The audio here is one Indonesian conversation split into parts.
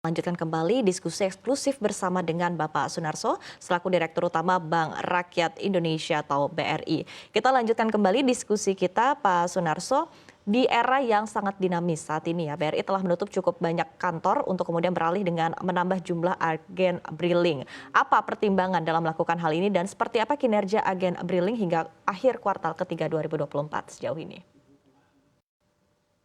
Lanjutkan kembali diskusi eksklusif bersama dengan Bapak Sunarso selaku Direktur Utama Bank Rakyat Indonesia atau BRI. Kita lanjutkan kembali diskusi kita, Pak Sunarso. Di era yang sangat dinamis saat ini ya, BRI telah menutup cukup banyak kantor untuk kemudian beralih dengan menambah jumlah agen briling. Apa pertimbangan dalam melakukan hal ini dan seperti apa kinerja agen briling hingga akhir kuartal ketiga 2024 sejauh ini?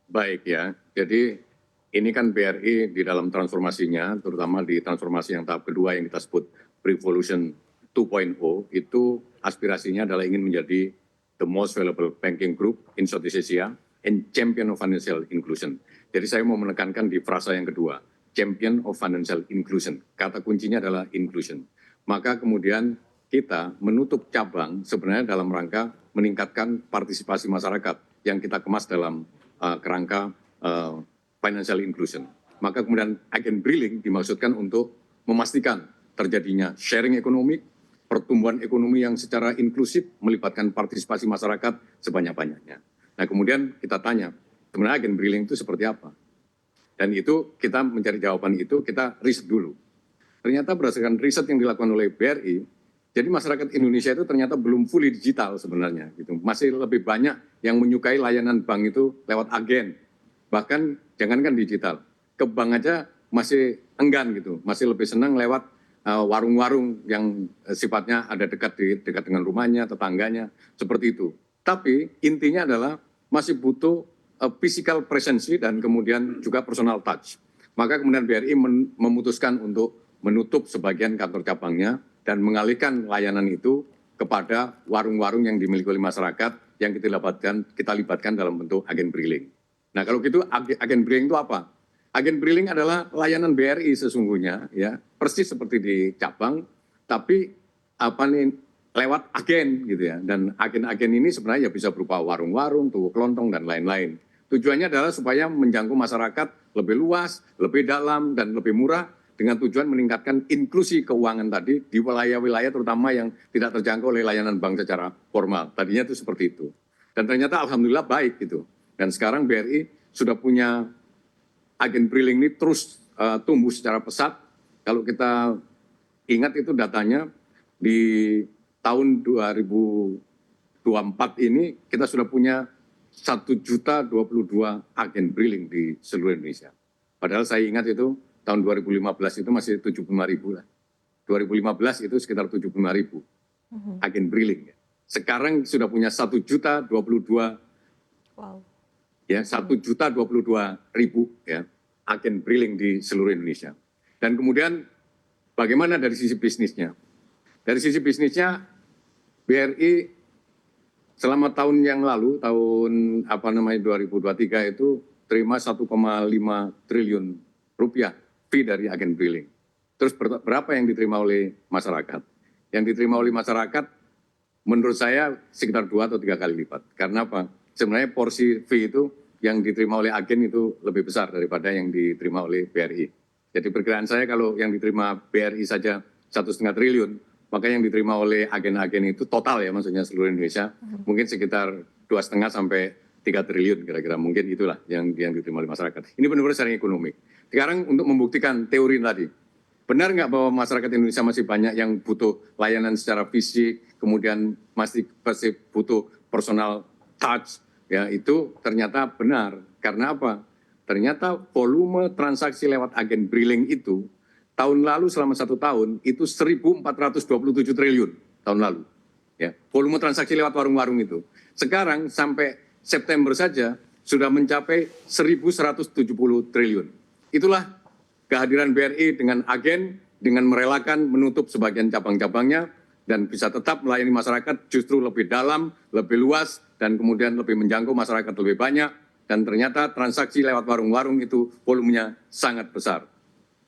Baik ya, jadi ini kan BRI di dalam transformasinya, terutama di transformasi yang tahap kedua yang kita sebut Revolution 2.0, itu aspirasinya adalah ingin menjadi the most valuable banking group in Southeast Asia and champion of financial inclusion. Jadi saya mau menekankan di frasa yang kedua, champion of financial inclusion. Kata kuncinya adalah inclusion. Maka kemudian kita menutup cabang sebenarnya dalam rangka meningkatkan partisipasi masyarakat yang kita kemas dalam kerangka financial inclusion. Maka kemudian agen briling dimaksudkan untuk memastikan terjadinya sharing ekonomi, pertumbuhan ekonomi yang secara inklusif melibatkan partisipasi masyarakat sebanyak-banyaknya. Nah kemudian kita tanya, sebenarnya agen briling itu seperti apa? Dan itu kita mencari jawaban itu, kita riset dulu. Ternyata berdasarkan riset yang dilakukan oleh BRI, jadi masyarakat Indonesia itu ternyata belum fully digital sebenarnya. Gitu. Masih lebih banyak yang menyukai layanan bank itu lewat agen. Bahkan jangankan digital, ke bank aja masih enggan gitu, masih lebih senang lewat warung-warung yang sifatnya ada dekat dengan rumahnya, tetangganya, seperti itu. Tapi intinya adalah masih butuh physical presence dan kemudian juga personal touch. Maka kemudian BRI memutuskan untuk menutup sebagian kantor cabangnya dan mengalihkan layanan itu kepada warung-warung yang dimiliki oleh masyarakat yang kita libatkan dalam bentuk agen briling. Nah kalau gitu agen briling itu apa? Agen briling adalah layanan BRI sesungguhnya, ya persis seperti di cabang, tapi lewat agen gitu ya. Dan agen-agen ini sebenarnya ya bisa berupa warung-warung, toko kelontong dan lain-lain. Tujuannya adalah supaya menjangkau masyarakat lebih luas, lebih dalam dan lebih murah dengan tujuan meningkatkan inklusi keuangan tadi di wilayah-wilayah terutama yang tidak terjangkau oleh layanan bank secara formal. Tadinya itu seperti itu. Dan ternyata alhamdulillah baik gitu. Dan sekarang BRI sudah punya agen briling ini terus tumbuh secara pesat. Kalau kita ingat itu datanya di tahun 2024 ini kita sudah punya 1.022 agen briling di seluruh Indonesia. Padahal saya ingat itu tahun 2015 itu masih 75.000 lah. 2015 itu sekitar 75.000 agen briling. Sekarang sudah punya 1.022. Wow. Ya, 1.022.000 ya, agen briling di seluruh Indonesia. Dan kemudian bagaimana dari sisi bisnisnya? Dari sisi bisnisnya, BRI selama tahun yang lalu, tahun 2023 itu terima 1,5 triliun rupiah fee dari agen briling. Terus berapa yang diterima oleh masyarakat? Yang diterima oleh masyarakat menurut saya sekitar 2 atau 3 kali lipat. Karena apa? Sebenarnya porsi fee itu yang diterima oleh agen itu lebih besar daripada yang diterima oleh BRI. Jadi perkiraan saya kalau yang diterima BRI saja 1,5 triliun, maka yang diterima oleh agen-agen itu total ya maksudnya seluruh Indonesia mungkin sekitar 2,5 sampai 3 triliun kira-kira, mungkin itulah yang diterima oleh masyarakat. Ini benar-benar secara ekonomi. Sekarang untuk membuktikan teori tadi, benar nggak bahwa masyarakat Indonesia masih banyak yang butuh layanan secara fisik, kemudian masih butuh personal touch, ya itu ternyata benar. Karena apa? Ternyata volume transaksi lewat agen briling itu tahun lalu selama 1 tahun itu 1.427 triliun tahun lalu. Ya, volume transaksi lewat warung-warung itu. Sekarang sampai September saja sudah mencapai 1.170 triliun. Itulah kehadiran BRI dengan agen, dengan merelakan menutup sebagian cabang-cabangnya dan bisa tetap melayani masyarakat justru lebih dalam, lebih luas, dan kemudian lebih menjangkau masyarakat lebih banyak. Dan ternyata transaksi lewat warung-warung itu volumenya sangat besar.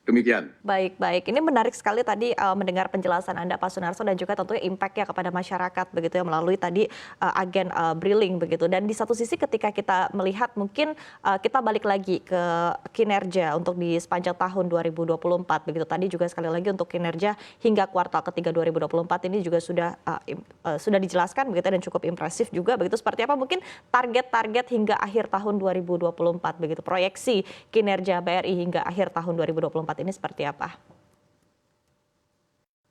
Demikian. Baik. Ini menarik sekali tadi mendengar penjelasan Anda Pak Sunarso dan juga tentunya impact-nya kepada masyarakat begitu ya melalui tadi agen briling begitu. Dan di satu sisi ketika kita melihat mungkin kita balik lagi ke kinerja untuk di sepanjang tahun 2024 begitu. Tadi juga sekali lagi untuk kinerja hingga kuartal ketiga 2024 ini juga sudah dijelaskan begitu dan cukup impresif juga begitu. Seperti apa mungkin target-target hingga akhir tahun 2024 begitu. Proyeksi kinerja BRI hingga akhir tahun 2024 ini seperti apa?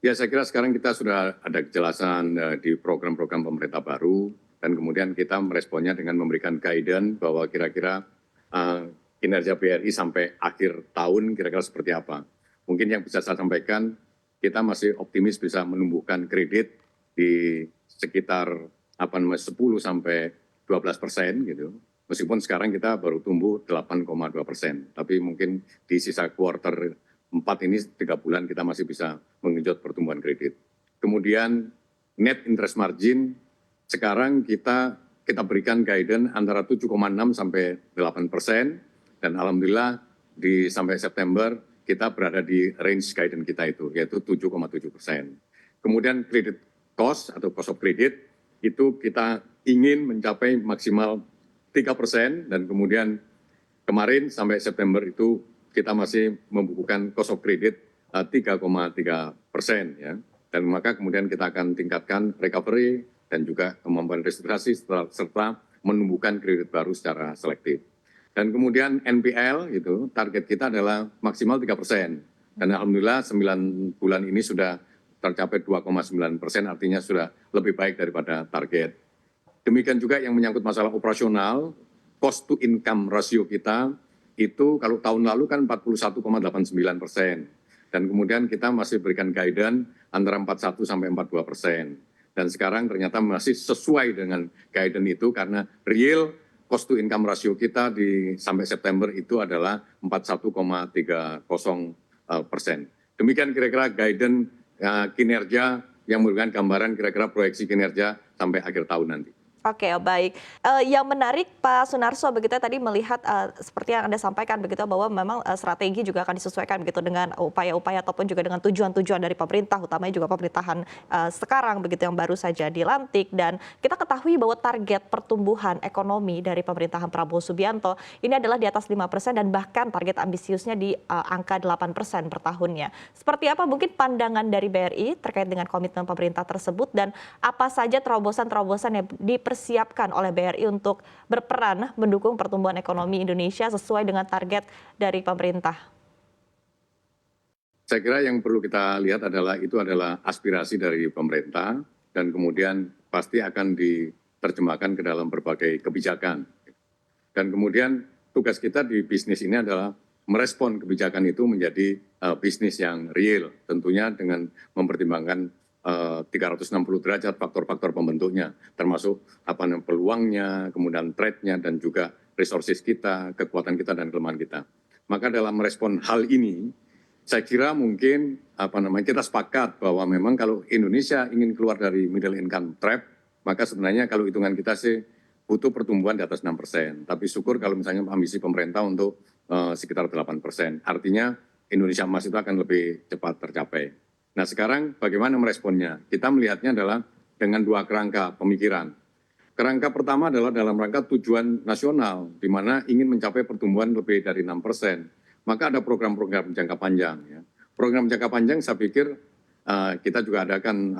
Ya, saya kira sekarang kita sudah ada kejelasan di program-program pemerintah baru, dan kemudian kita meresponnya dengan memberikan guidance bahwa kira-kira kinerja BRI sampai akhir tahun kira-kira seperti apa. Mungkin yang bisa saya sampaikan, kita masih optimis bisa menumbuhkan kredit di sekitar 10 sampai 12% gitu. Meskipun sekarang kita baru tumbuh 8,2%, tapi mungkin di sisa kuartal 4 ini 3 bulan kita masih bisa menggenjot pertumbuhan kredit. Kemudian net interest margin sekarang kita berikan guidance antara 7,6 sampai 8%, dan alhamdulillah sampai September kita berada di range guidance kita itu, yaitu 7,7%. Kemudian credit cost atau cost of credit itu kita ingin mencapai maksimal 3%, dan kemudian kemarin sampai September itu kita masih membukukan cost of credit 3,3%, ya. Dan maka kemudian kita akan tingkatkan recovery dan juga kemampuan restrukturisasi serta menumbuhkan kredit baru secara selektif. Dan kemudian NPL itu target kita adalah maksimal 3%. Dan alhamdulillah 9 bulan ini sudah tercapai 2,9%, artinya sudah lebih baik daripada target. Demikian juga yang menyangkut masalah operasional, cost to income ratio kita itu kalau tahun lalu kan 41,89%. Dan kemudian kita masih berikan guidance antara 41 sampai 42%. Dan sekarang ternyata masih sesuai dengan guidance itu karena real cost to income ratio kita sampai September itu adalah 41,30%. Demikian kira-kira guidance kinerja yang memberikan gambaran kira-kira proyeksi kinerja sampai akhir tahun nanti. Oke, baik. Yang menarik Pak Sunarso begitu tadi melihat seperti yang Anda sampaikan begitu bahwa memang strategi juga akan disesuaikan begitu dengan upaya-upaya ataupun juga dengan tujuan-tujuan dari pemerintah, utamanya juga pemerintahan sekarang begitu yang baru saja dilantik. Dan kita ketahui bahwa target pertumbuhan ekonomi dari pemerintahan Prabowo Subianto ini adalah di atas 5% dan bahkan target ambisiusnya di angka 8% per tahunnya. Seperti apa mungkin pandangan dari BRI terkait dengan komitmen pemerintah tersebut dan apa saja terobosan-terobosan yang dipersiapkan oleh BRI untuk berperan mendukung pertumbuhan ekonomi Indonesia sesuai dengan target dari pemerintah? Saya kira yang perlu kita lihat adalah aspirasi dari pemerintah dan kemudian pasti akan diterjemahkan ke dalam berbagai kebijakan. Dan kemudian tugas kita di bisnis ini adalah merespon kebijakan itu menjadi bisnis yang real, tentunya dengan mempertimbangkan 360 derajat faktor-faktor pembentuknya, termasuk peluangnya, kemudian threat-nya, dan juga resources kita, kekuatan kita, dan kelemahan kita. Maka dalam merespon hal ini, saya kira mungkin kita sepakat bahwa memang kalau Indonesia ingin keluar dari middle income trap, maka sebenarnya kalau hitungan kita sih butuh pertumbuhan di atas 6%. Tapi syukur kalau misalnya ambisi pemerintah untuk sekitar 8%. Artinya Indonesia Emas itu akan lebih cepat tercapai. Nah sekarang bagaimana meresponnya? Kita melihatnya adalah dengan dua kerangka pemikiran. Kerangka pertama adalah dalam rangka tujuan nasional, di mana ingin mencapai pertumbuhan lebih dari 6%. Maka ada program-program jangka panjang. Ya. Program jangka panjang saya pikir kita juga adakan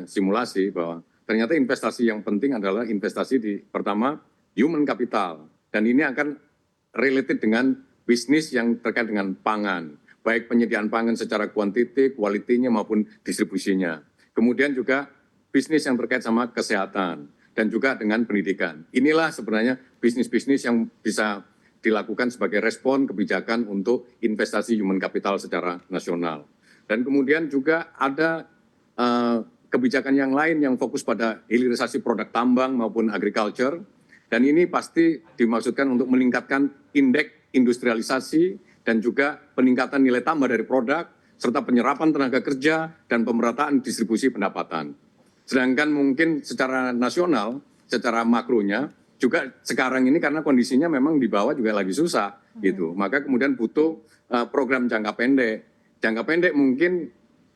simulasi bahwa ternyata investasi yang penting adalah investasi di pertama human capital. Dan ini akan related dengan bisnis yang terkait dengan pangan. Baik penyediaan pangan secara kuantiti, kualitinya maupun distribusinya. Kemudian juga bisnis yang terkait sama kesehatan dan juga dengan pendidikan. Inilah sebenarnya bisnis-bisnis yang bisa dilakukan sebagai respon kebijakan untuk investasi human capital secara nasional. Dan kemudian juga ada kebijakan yang lain yang fokus pada hilirisasi produk tambang maupun agriculture. Dan ini pasti dimaksudkan untuk meningkatkan indeks industrialisasi dan juga peningkatan nilai tambah dari produk, serta penyerapan tenaga kerja dan pemerataan distribusi pendapatan. Sedangkan mungkin secara nasional, secara makronya, juga sekarang ini karena kondisinya memang di bawah juga lagi susah, gitu. Maka kemudian butuh program jangka pendek. Jangka pendek mungkin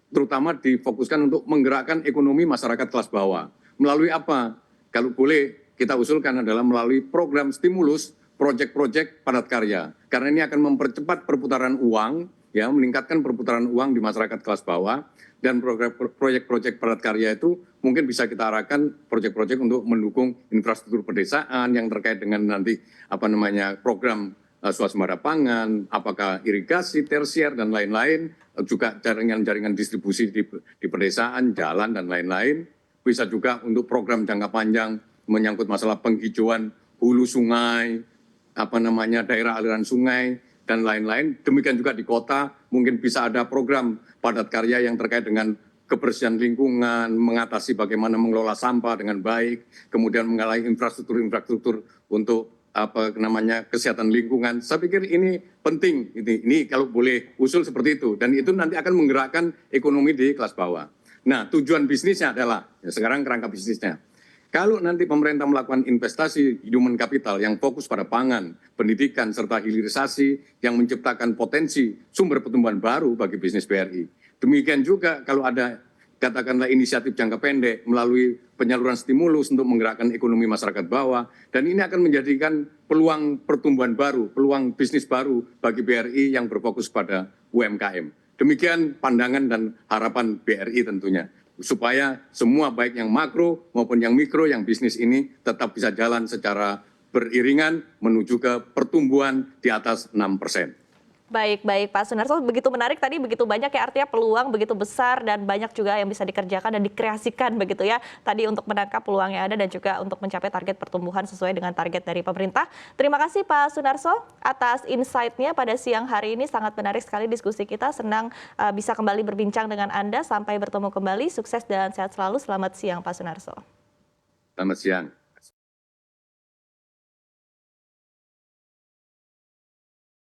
terutama difokuskan untuk menggerakkan ekonomi masyarakat kelas bawah. Melalui apa? Kalau boleh kita usulkan adalah melalui program stimulus proyek-proyek padat karya. Karena ini akan mempercepat perputaran uang, ya, meningkatkan perputaran uang di masyarakat kelas bawah, dan proyek-proyek padat karya itu mungkin bisa kita arahkan proyek-proyek untuk mendukung infrastruktur pedesaan yang terkait dengan nanti program swasembada pangan, apakah irigasi, tersier, dan lain-lain, juga jaringan-jaringan distribusi di pedesaan, jalan, dan lain-lain. Bisa juga untuk program jangka panjang menyangkut masalah penghijauan hulu sungai, daerah aliran sungai, dan lain-lain. Demikian juga di kota, mungkin bisa ada program padat karya yang terkait dengan kebersihan lingkungan, mengatasi bagaimana mengelola sampah dengan baik, kemudian mengalami infrastruktur untuk kesehatan lingkungan. Saya pikir ini penting. Ini kalau boleh usul seperti itu, dan itu nanti akan menggerakkan ekonomi di kelas bawah. Nah, tujuan bisnisnya adalah sekarang kerangka bisnisnya. Kalau nanti pemerintah melakukan investasi human capital yang fokus pada pangan, pendidikan, serta hilirisasi yang menciptakan potensi sumber pertumbuhan baru bagi bisnis BRI. Demikian juga kalau ada katakanlah inisiatif jangka pendek melalui penyaluran stimulus untuk menggerakkan ekonomi masyarakat bawah, dan ini akan menjadikan peluang pertumbuhan baru, peluang bisnis baru bagi BRI yang berfokus pada UMKM. Demikian pandangan dan harapan BRI tentunya, supaya semua baik yang makro maupun yang mikro, yang bisnis ini tetap bisa jalan secara beriringan menuju ke pertumbuhan di atas 6%. Baik, Pak Sunarso, begitu menarik tadi, begitu banyak ya, artinya peluang begitu besar dan banyak juga yang bisa dikerjakan dan dikreasikan begitu ya. Tadi untuk menangkap peluang yang ada dan juga untuk mencapai target pertumbuhan sesuai dengan target dari pemerintah. Terima kasih Pak Sunarso atas insight-nya pada siang hari ini, sangat menarik sekali diskusi kita. Senang bisa kembali berbincang dengan Anda. Sampai bertemu kembali, sukses dan sehat selalu. Selamat siang Pak Sunarso. Selamat siang.